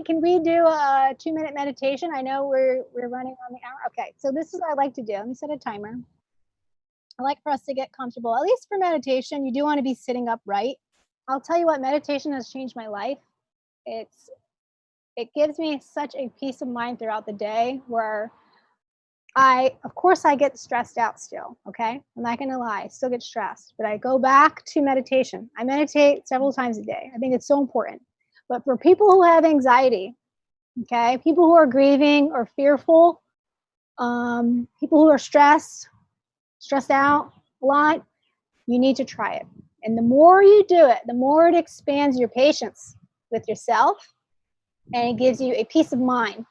right, can we do a 2-minute meditation? I know we're running on the hour. Okay, so this is what I like to do. Let me set a timer. I like for us to get comfortable, at least for meditation. You do want to be sitting upright. I'll tell you what, meditation has changed my life. It gives me such a peace of mind throughout the day where of course I get stressed out still, okay? I'm not gonna lie, I still get stressed, but I go back to meditation. I meditate several times a day. I think it's so important. But for people who have anxiety, okay, people who are grieving or fearful, people who are stressed out a lot, you need to try it. And the more you do it, the more it expands your patience with yourself, and it gives you a peace of mind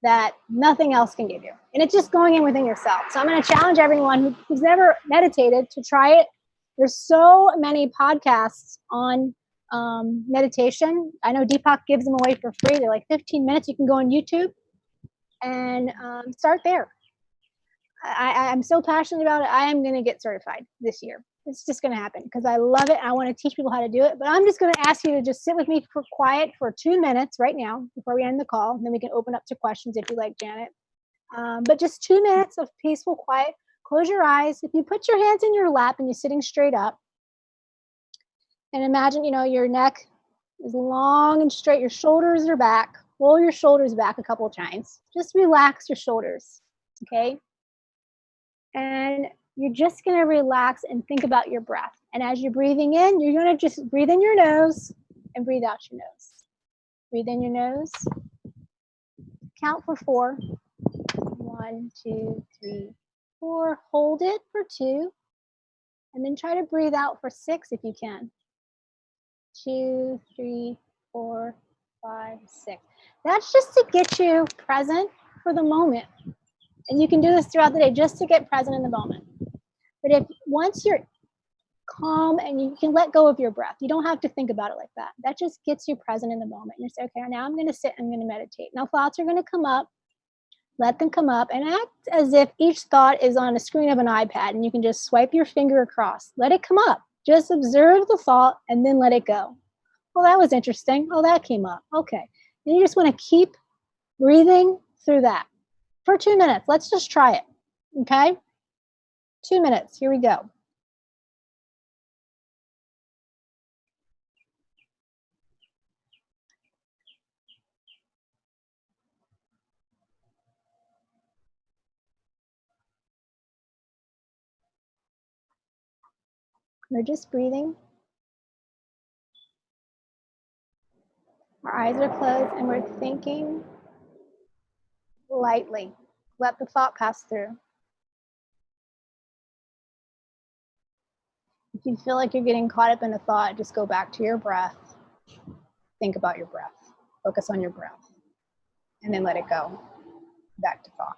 that nothing else can give you. And it's just going in within yourself. So I'm going to challenge everyone who's never meditated to try it. There's so many podcasts on meditation. I know Deepak gives them away for free. They're like 15 minutes. You can go on YouTube and start there. I'm so passionate about it. I am going to get certified this year. It's just going to happen because I love it. I want to teach people how to do it. But I'm just going to ask you to just sit with me for quiet for 2 minutes right now before we end the call. And then we can open up to questions if you like, Janet. But just 2 minutes of peaceful quiet. Close your eyes. If you put your hands in your lap and you're sitting straight up, and imagine, your neck is long and straight. Your shoulders are back. Roll your shoulders back a couple of times. Just relax your shoulders, okay? And you're just going to relax and think about your breath. And as you're breathing in, you're going to just breathe in your nose and breathe out your nose. Breathe in your nose. Count for 4. 1, 2, 3, 4. Hold it for 2. And then try to breathe out for 6 if you can. 2, 3, 4, 5, 6. That's just to get you present for the moment. And you can do this throughout the day just to get present in the moment. But once you're calm and you can let go of your breath, you don't have to think about it like that. That just gets you present in the moment. And you say, okay, now I'm going to sit, I'm going to meditate. Now thoughts are going to come up. Let them come up and act as if each thought is on a screen of an iPad and you can just swipe your finger across. Let it come up. Just observe the thought and then let it go. Well, that was interesting. Oh, that came up. Okay. And you just want to keep breathing through that for 2 minutes. Let's just try it. Okay? 2 minutes. Here we go. We're just breathing. Our eyes are closed and we're thinking lightly. Let the thought pass through. If you feel like you're getting caught up in a thought, just go back to your breath. Think about your breath. Focus on your breath. And then let it go. Back to thought.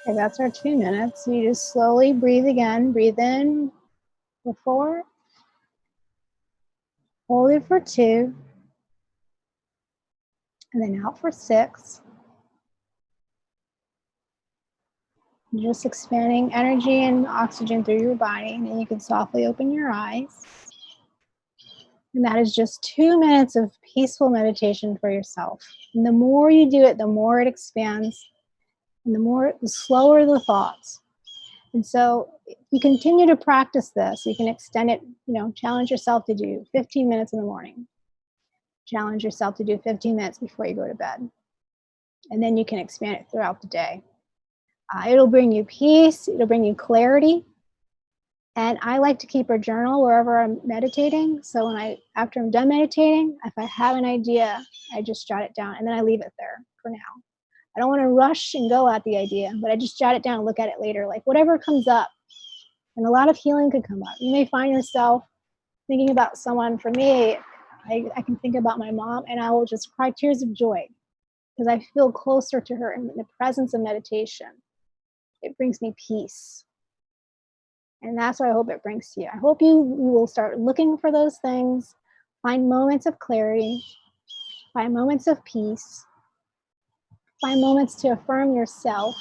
Okay, that's our 2 minutes. You just slowly breathe again. Breathe in for 4. Hold it for 2. And then out for 6. Just expanding energy and oxygen through your body. And then you can softly open your eyes. And that is just 2 minutes of peaceful meditation for yourself. And the more you do it, the more it expands, and the slower the thoughts. And so you continue to practice this. You can extend it, challenge yourself to do 15 minutes in the morning. Challenge yourself to do 15 minutes before you go to bed. And then you can expand it throughout the day. It'll bring you peace. It'll bring you clarity. And I like to keep a journal wherever I'm meditating. So after I'm done meditating, if I have an idea, I just jot it down and then I leave it there for now. I don't want to rush and go at the idea, but I just jot it down and look at it later, like whatever comes up. And a lot of healing could come up. You may find yourself thinking about someone. For me, I can think about my mom and I will just cry tears of joy because I feel closer to her in the presence of meditation. It brings me peace. And that's what I hope it brings to you. I hope you will start looking for those things, find moments of clarity, find moments of peace, find moments to affirm yourself,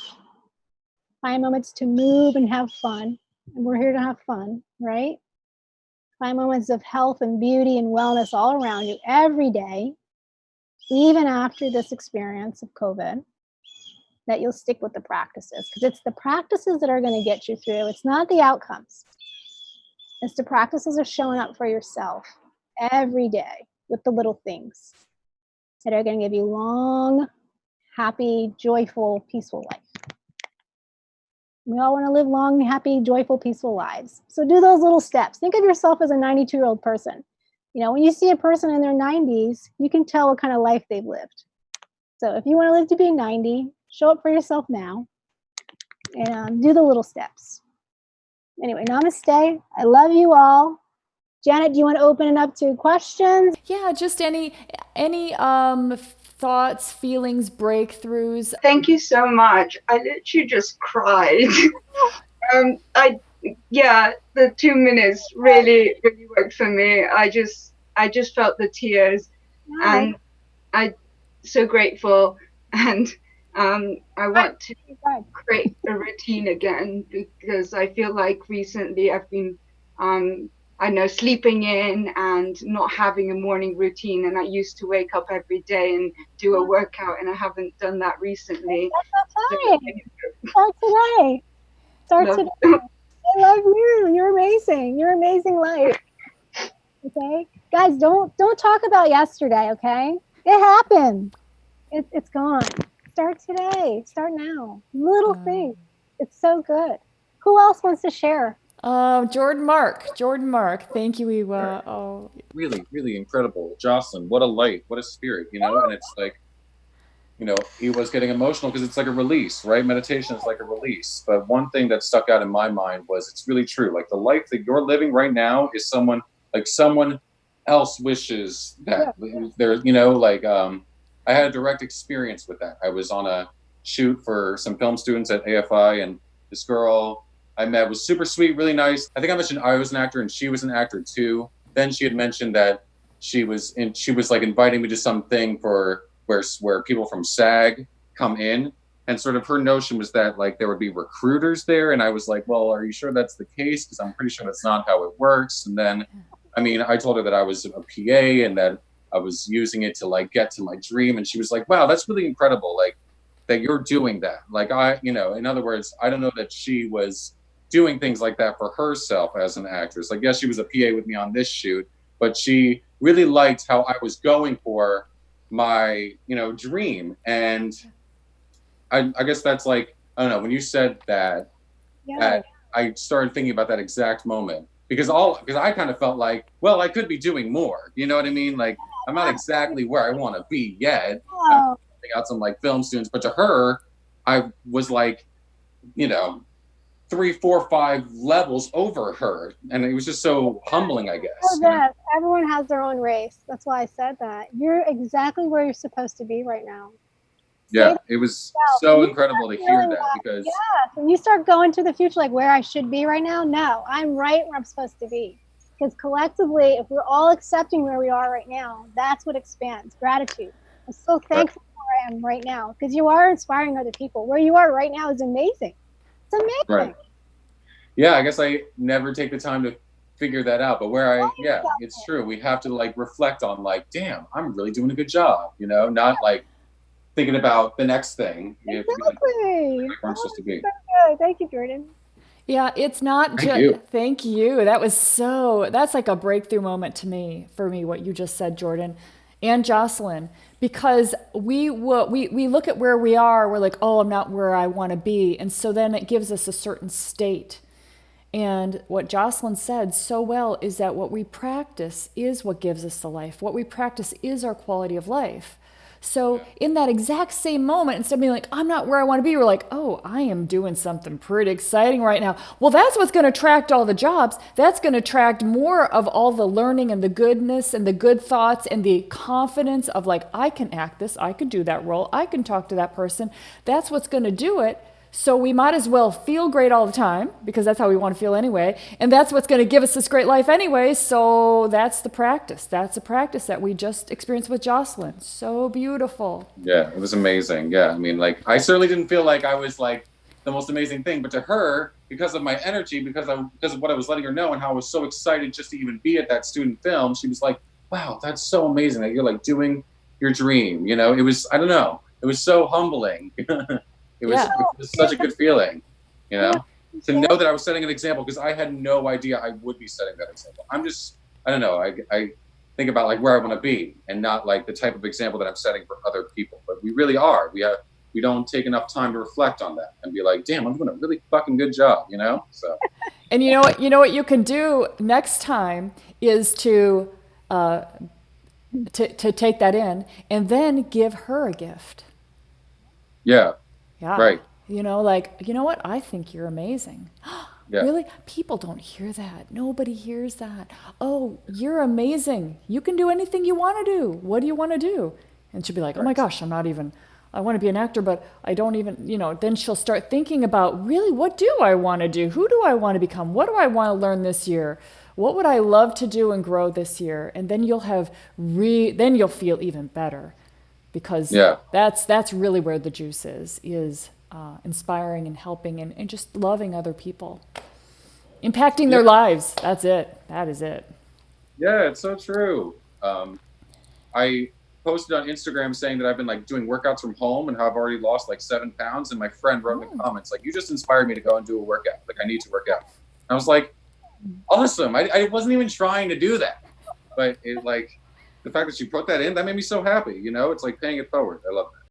find moments to move and have fun. And we're here to have fun, right? Find moments of health and beauty and wellness all around you every day, even after this experience of COVID, that you'll stick with the practices, because it's the practices that are going to get you through. It's not the outcomes. It's the practices of showing up for yourself every day with the little things that are going to give you long, happy, joyful, peaceful life. We all want to live long, happy, joyful, peaceful lives. So do those little steps. Think of yourself as a 92-year-old person. When you see a person in their 90s, you can tell what kind of life they've lived. So if you want to live to be 90, show up for yourself now and do the little steps. Anyway, namaste. I love you all. Janet, do you want to open it up to questions? Yeah, just any thoughts, feelings, breakthroughs. Thank you so much. I literally just cried. The 2 minutes really, really worked for me. I just felt the tears, and I'm so grateful. And I want to create a routine again because I feel like recently I've been, I know, sleeping in and not having a morning routine. And I used to wake up every day and do a workout, and I haven't done that recently. That's okay. Start today. Start today. I love you. You're amazing. You're amazing life. Okay, guys, don't talk about yesterday. Okay, it happened. It's gone. Start today. Start now. Little things. It's so good. Who else wants to share? Jordan Mark. Thank you, Iwa. Oh, really, really incredible. Jocelyn, what a light, what a spirit, and it's like, he was getting emotional because it's like a release, right? Meditation is like a release. But one thing that stuck out in my mind was it's really true. Like the life that you're living right now is someone else wishes that there, I had a direct experience with that. I was on a shoot for some film students at AFI, and this girl I met was super sweet, really nice. I think I mentioned I was an actor and she was an actor too. Then she had mentioned that she was like inviting me to something for where people from SAG come in, and sort of her notion was that like there would be recruiters there, and I was like, well, are you sure that's the case? Because I'm pretty sure that's not how it works. And then, I told her that I was a PA and that I was using it to like get to my dream, and she was like, wow, that's really incredible, like that you're doing that. Like in other words, I don't know that she was doing things like that for herself as an actress. Like, yes, she was a PA with me on this shoot, but she really liked how I was going for my dream. And I guess that's like, I don't know, when you said that, I started thinking about that exact moment because I kind of felt like, well, I could be doing more, you know what I mean? Like I'm not exactly where I want to be yet. I'm helping out some like film students, but to her I was like, 3, 4, 5 levels over her, and it was just so humbling, I guess. Everyone has their own race. That's why I said that. You're exactly where you're supposed to be right now. Yeah, it was so incredible to hear that because when you start going to the future, like where I should be right now, no, I'm right where I'm supposed to be. Because collectively, if we're all accepting where we are right now, that's what expands. Gratitude. I'm so thankful for where I am right now because you are inspiring other people. Where you are right now is amazing. amazing. Right. Yeah, I guess I never take the time to figure that out. But yeah, it's true. We have to like reflect on like, damn, I'm really doing a good job, you know, not like thinking about the next thing. You have to be like, Exactly. where I'm supposed to be. So good. Thank you, Jordan. Yeah, it's not Thank just, you. thank you. That's like a breakthrough moment to me, for me, what you just said, Jordan and Jocelyn, because we look at where we are, we're like, oh, I'm not where I want to be. And so then it gives us a certain state. And what Jocelyn said so well is that what we practice is what gives us the life. What we practice is our quality of life. So in that exact same moment, instead of being like, I'm not where I want to be, we're like, oh, I am doing something pretty exciting right now. Well, that's what's going to attract all the jobs. That's going to attract more of all the learning and the goodness and the good thoughts and the confidence of like, I can act this, I can do that role, I can talk to that person. That's what's going to do it. So we might as well feel great all the time, because that's how we want to feel anyway. And that's what's going to give us this great life anyway. So that's the practice. That's a practice that we just experienced with Jocelyn. So beautiful. Yeah, it was amazing. Yeah, I mean, like, I certainly didn't feel like I was like the most amazing thing, but to her, because of my energy, because of what I was letting her know and how I was so excited just to even be at that student film, she was like, wow, that's so amazing that you're like doing your dream. You know, it was, I don't know, it was so humbling. It was such a good feeling, you know, to know that I was setting an example, because I had no idea I would be setting that example. I don't know, I think about like where I want to be, and not like the type of example that I'm setting for other people. But we really are. We don't take enough time to reflect on that and be like, damn, I'm doing a really fucking good job, you know? So. And you know what you can do next time is to take that in and then give her a gift. Yeah. Yeah. Right. You know, like, you know what? I think you're amazing. Yeah. Really? People don't hear that. Nobody hears that. Oh, you're amazing. You can do anything you want to do. What do you want to do? And she'll be like, oh my gosh, I want to be an actor, but I don't even, you know, then she'll start thinking about, really, what do I want to do? Who do I want to become? What do I want to learn this year? What would I love to do and grow this year? And then you'll then you'll feel even better, because that's really where the juice is inspiring and helping and just loving other people, impacting their lives. That's it. That is it. Yeah, it's so true. I posted on Instagram saying that I've been like doing workouts from home and how I've already lost like 7 pounds. And my friend wrote in the comments, like, you just inspired me to go and do a workout. Like, I need to work out. And I was like, awesome. I wasn't even trying to do that. But it, like, the fact that she put that in, that made me so happy. You know, it's like paying it forward. I love that.